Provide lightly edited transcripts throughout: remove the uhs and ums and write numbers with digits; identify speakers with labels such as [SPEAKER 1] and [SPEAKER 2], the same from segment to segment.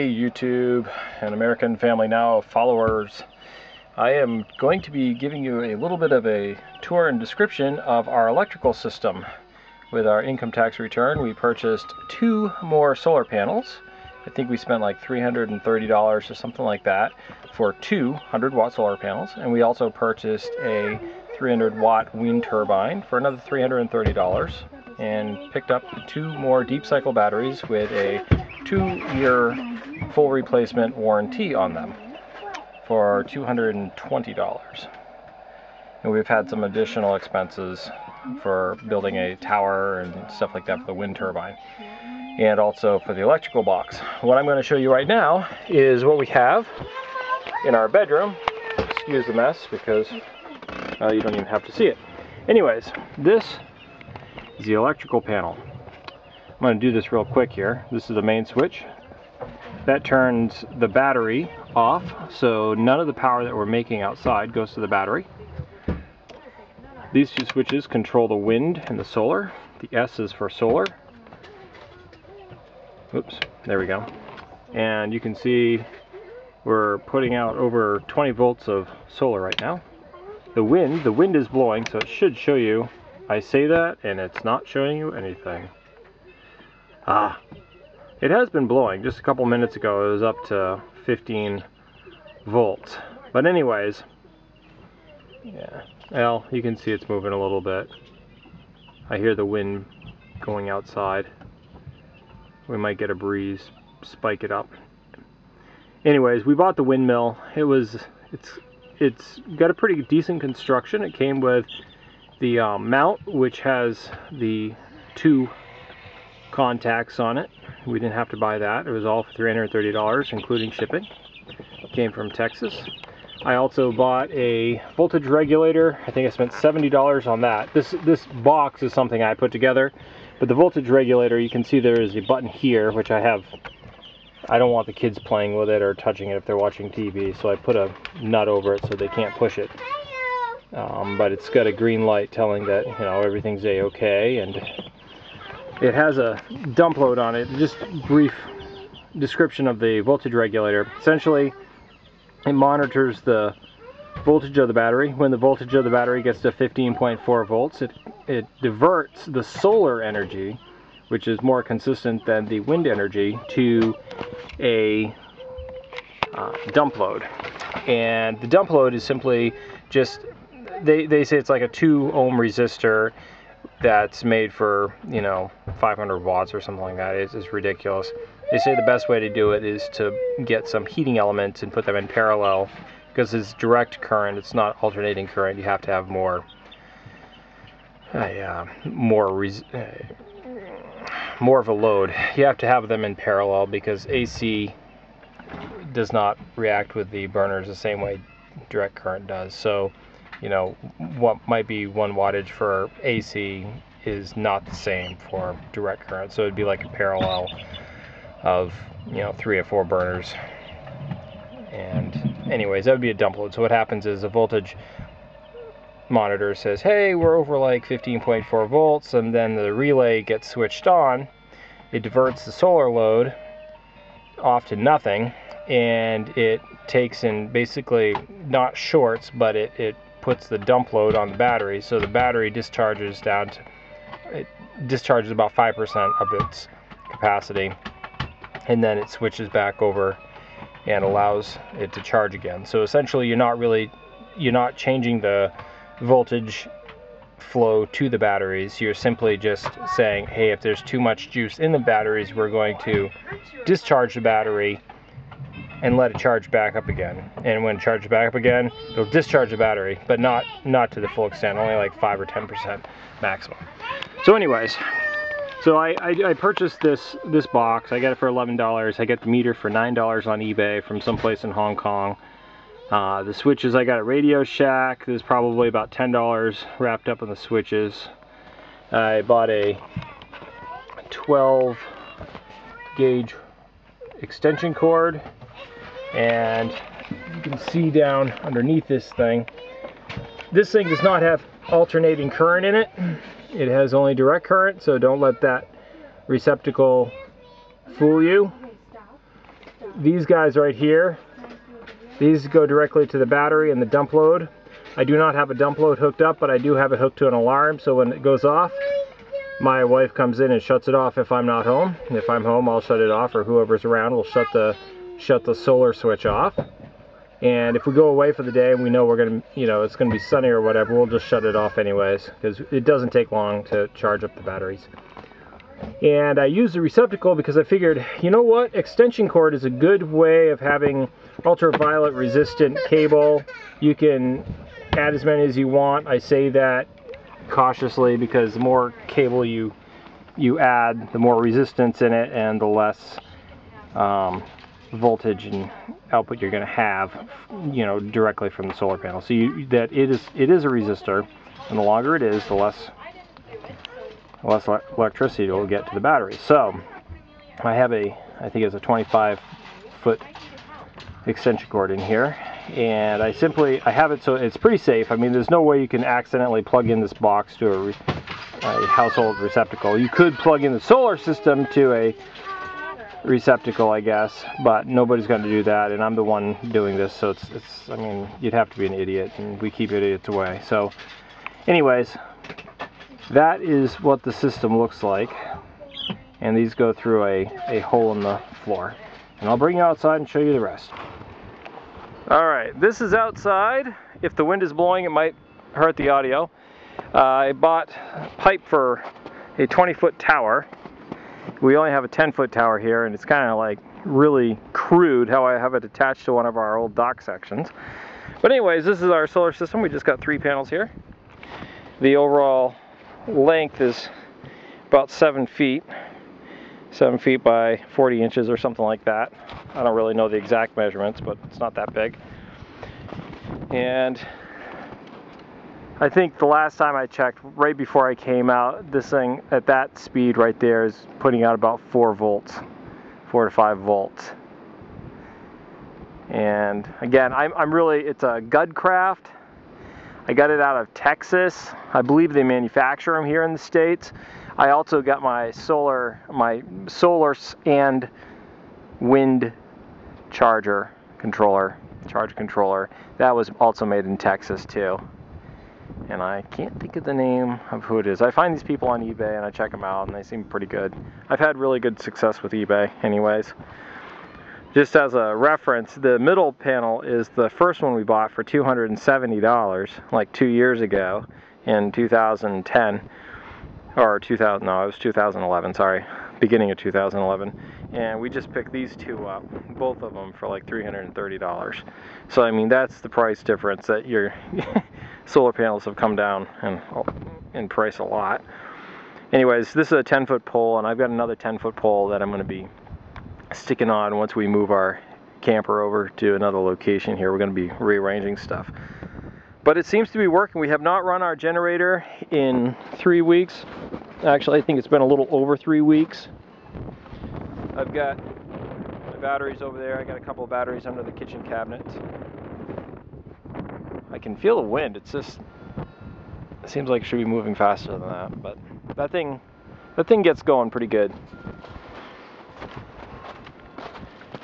[SPEAKER 1] Hey YouTube and American Family Now followers. I am going to be giving you a little bit of a tour and description of our electrical system. With our income tax return, we purchased 2 more solar panels. I think we spent like $330 or something like that for 2 100-watt solar panels, and we also purchased a 300-watt wind turbine for another $330 and picked up 2 more deep cycle batteries with a 2-year full replacement warranty on them for $220. And we've had some additional expenses for building a tower and stuff like that for the wind turbine, and also for the electrical box. What I'm going to show you right now is what we have in our bedroom. Excuse the mess because you don't even have to see it. Anyways, this is the electrical panel. I'm going to do this real quick here. This is the main switch. That turns the battery off, so none of the power that we're making outside goes to the battery. These 2 switches control the wind and the solar. The S is for solar. Oops, there we go. And you can see we're putting out over 20 volts of solar right now. The wind is blowing, so it should show you. I say that and it's not showing you anything. It has been blowing. Just a couple minutes ago it was up to 15 volts. But anyways, yeah, well, you can see it's moving a little bit. I hear the wind going outside. We might get a breeze, spike it up. Anyways, we bought the windmill. It's got a pretty decent construction. It came with the mount, which has the 2 contacts on it. We didn't have to buy that. It was all for $330, including shipping. It came from Texas. I also bought a voltage regulator. I think I spent $70 on that. This box is something I put together, but the voltage regulator, you can see there is a button here, which I don't want the kids playing with it or touching it if they're watching TV, so I put a nut over it so they can't push it. But it's got a green light telling that, you know, everything's a-okay, and it has a dump load on it. Just brief description of the voltage regulator. Essentially, it monitors the voltage of the battery. When the voltage of the battery gets to 15.4 volts, it diverts the solar energy, which is more consistent than the wind energy, to a dump load. And the dump load is simply just, they say it's like a 2 ohm resistor that's made for, you know, 500 watts or something like that. It's ridiculous. They say the best way to do it is to get some heating elements and put them in parallel, because it's direct current, it's not alternating current. You have to have more of a load. You have to have them in parallel because AC does not react with the burners the same way direct current does. So, you know, what might be 1 wattage for AC is not the same for direct current. So it'd be like a parallel of, you know, 3 or 4 burners. And anyways, that would be a dump load. So what happens is the voltage monitor says, hey, we're over like 15.4 volts, and then the relay gets switched on. It diverts the solar load off to nothing, and it takes in basically not shorts, but it puts the dump load on the battery, so the battery discharges about 5% of its capacity, and then it switches back over and allows it to charge again. So essentially you're not changing the voltage flow to the batteries. You're simply just saying, hey, if there's too much juice in the batteries, we're going to discharge the battery and let it charge back up again. And when it charges back up again, it'll discharge the battery, but not to the full extent, only like 5 or 10% maximum. So anyways, so I purchased this box. I got it for $11. I got the meter for $9 on eBay from someplace in Hong Kong. The switches I got at Radio Shack. There's probably about $10 wrapped up in the switches. I bought a 12 gauge extension cord, and you can see down underneath this thing does not have alternating current in it. It has only direct current, so don't let that receptacle fool you. these guys right here, these go directly to the battery and the dump load. I do not have a dump load hooked up, but I do have it hooked to an alarm, so when it goes off, my wife comes in and shuts it off if I'm not home. If I'm home, I'll shut it off, or whoever's around will shut the solar switch off. And if we go away for the day and we know we're gonna, it's gonna be sunny or whatever, we'll just shut it off anyways, because it doesn't take long to charge up the batteries. And I used the receptacle because I figured, you know what, extension cord is a good way of having ultraviolet resistant cable. You can add as many as you want. I say that cautiously because the more cable you add, the more resistance in it and the less voltage and output you're going to have, directly from the solar panel. So it is a resistor, and the longer it is, the less electricity it will get to the battery. So I have I think it's a 25-foot extension cord in here, and I have it so it's pretty safe. I mean, there's no way you can accidentally plug in this box to a household receptacle. You could plug in the solar system to a receptacle, I guess, but nobody's going to do that, and I'm the one doing this, so I mean, you'd have to be an idiot, and we keep idiots away. So anyways, that is what the system looks like, and these go through a hole in the floor, and I'll bring you outside and show you the rest. Alright, this is outside. If the wind is blowing, it might hurt the audio. I bought pipe for a 20-foot tower. We only have a 10-foot tower here, and it's kind of like really crude how I have it attached to one of our old dock sections. But anyways, this is our solar system. We just got 3 panels here. The overall length is about 7 feet. 7 feet by 40 inches or something like that. I don't really know the exact measurements, but it's not that big. And I think the last time I checked, right before I came out, this thing at that speed right there is putting out about 4 volts, 4 to 5 volts. And again, it's a Gudcraft. I got it out of Texas. I believe they manufacture them here in the States. I also got my solar and wind charge controller. That was also made in Texas too. And I can't think of the name of who it is. I find these people on eBay and I check them out, and they seem pretty good. I've had really good success with eBay anyways. Just as a reference, the middle panel is the first one we bought for $270, like 2 years ago in 2010. Or it was 2011, sorry, beginning of 2011, and we just picked these 2 up, both of them for like $330. So I mean, that's the price difference, that your solar panels have come down in price a lot. Anyways, this is a 10-foot pole, and I've got another 10-foot pole that I'm going to be sticking on once we move our camper over to another location here. We're going to be rearranging stuff. But it seems to be working. We have not run our generator in 3 weeks. Actually, I think it's been a little over 3 weeks. I've got my batteries over there. I got a couple of batteries under the kitchen cabinet. I can feel the wind. It seems like it should be moving faster than that, but that thing gets going pretty good.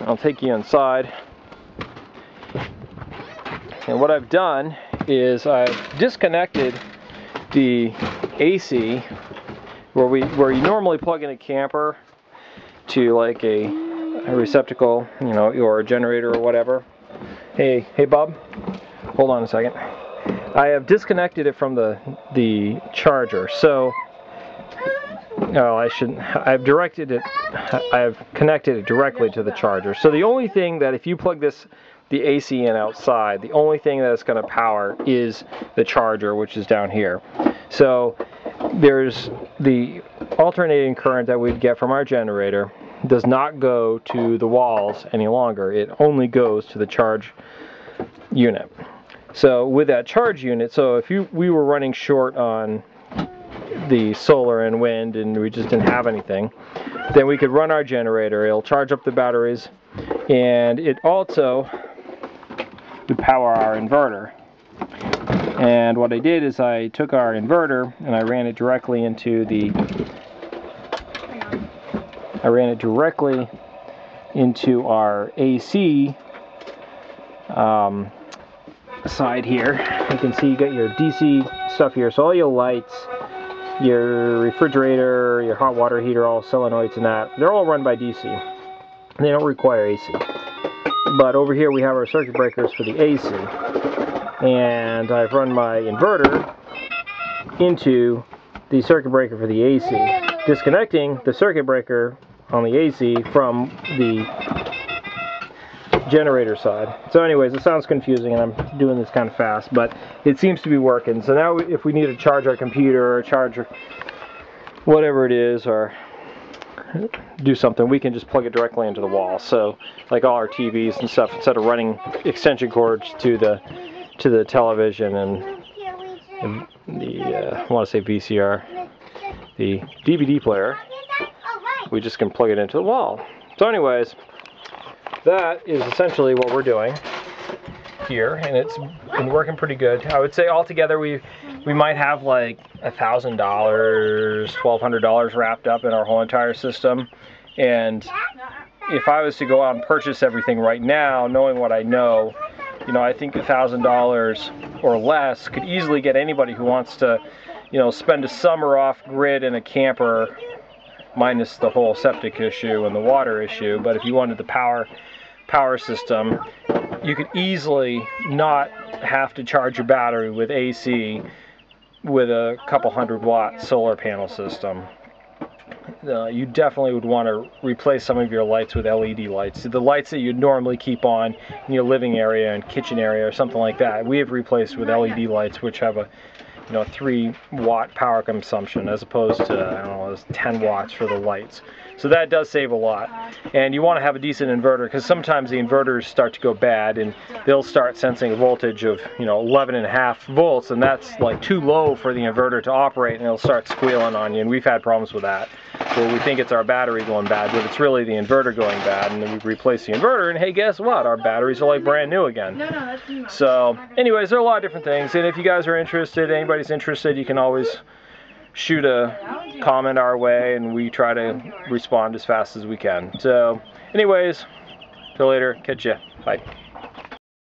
[SPEAKER 1] I'll take you inside. And what I've done is I've disconnected the AC where you normally plug in a camper to like a receptacle, or a generator or whatever. Hey Bob, hold on a second. I have disconnected it from the charger. So I've connected it directly to the charger. So the only thing that, if you plug the AC in outside, the only thing that's going to power is the charger, which is down here. So there's the alternating current that we'd get from our generator does not go to the walls any longer. It only goes to the charge unit. So with that charge unit, so if we were running short on the solar and wind and we just didn't have anything, then we could run our generator. It'll charge up the batteries, and it also would power our inverter. And what I did is I took our inverter and I ran it directly into into our AC side here. You can see you got your DC stuff here, so all your lights, your refrigerator, your hot water heater, all solenoids and that, they're all run by DC. They don't require AC. But over here we have our circuit breakers for the AC, and I've run my inverter into the circuit breaker for the AC, disconnecting the circuit breaker on the AC from the generator side. So anyways, it sounds confusing and I'm doing this kind of fast, but it seems to be working. So now if we need to charge our computer or charge whatever it is or do something, we can just plug it directly into the wall. So like all our TVs and stuff, instead of running extension cords to the television and the I want to say VCR, the DVD player, we just can plug it into the wall. So anyways, that is essentially what we're doing here, and it's been working pretty good. I would say altogether we might have like $1,000, $1,200 wrapped up in our whole entire system. And if I was to go out and purchase everything right now, knowing what I know, you know, I think $1,000 or less could easily get anybody who wants to, you know, spend a summer off grid in a camper, minus the whole septic issue and the water issue. But if you wanted the power system, you could easily not have to charge your battery with AC with a couple 100-watt solar panel system. You definitely would want to replace some of your lights with LED lights. The lights that you'd normally keep on in your living area and kitchen area or something like that, we have replaced with LED lights, which have a 3-watt power consumption as opposed to, I don't know, 10 watts for the lights. So that does save a lot. And you want to have a decent inverter, because sometimes the inverters start to go bad and they'll start sensing a voltage of 11.5 volts, and that's like too low for the inverter to operate, and it'll start squealing on you. And we've had problems with that, where we think it's our battery going bad, but it's really the inverter going bad, and then we replace the inverter, and hey, guess what? Our batteries are like brand new again. So anyways, there are a lot of different things, and if you guys are interested, anybody's interested, you can always shoot a comment our way, and we try to respond as fast as we can. So anyways, till later, catch ya, bye.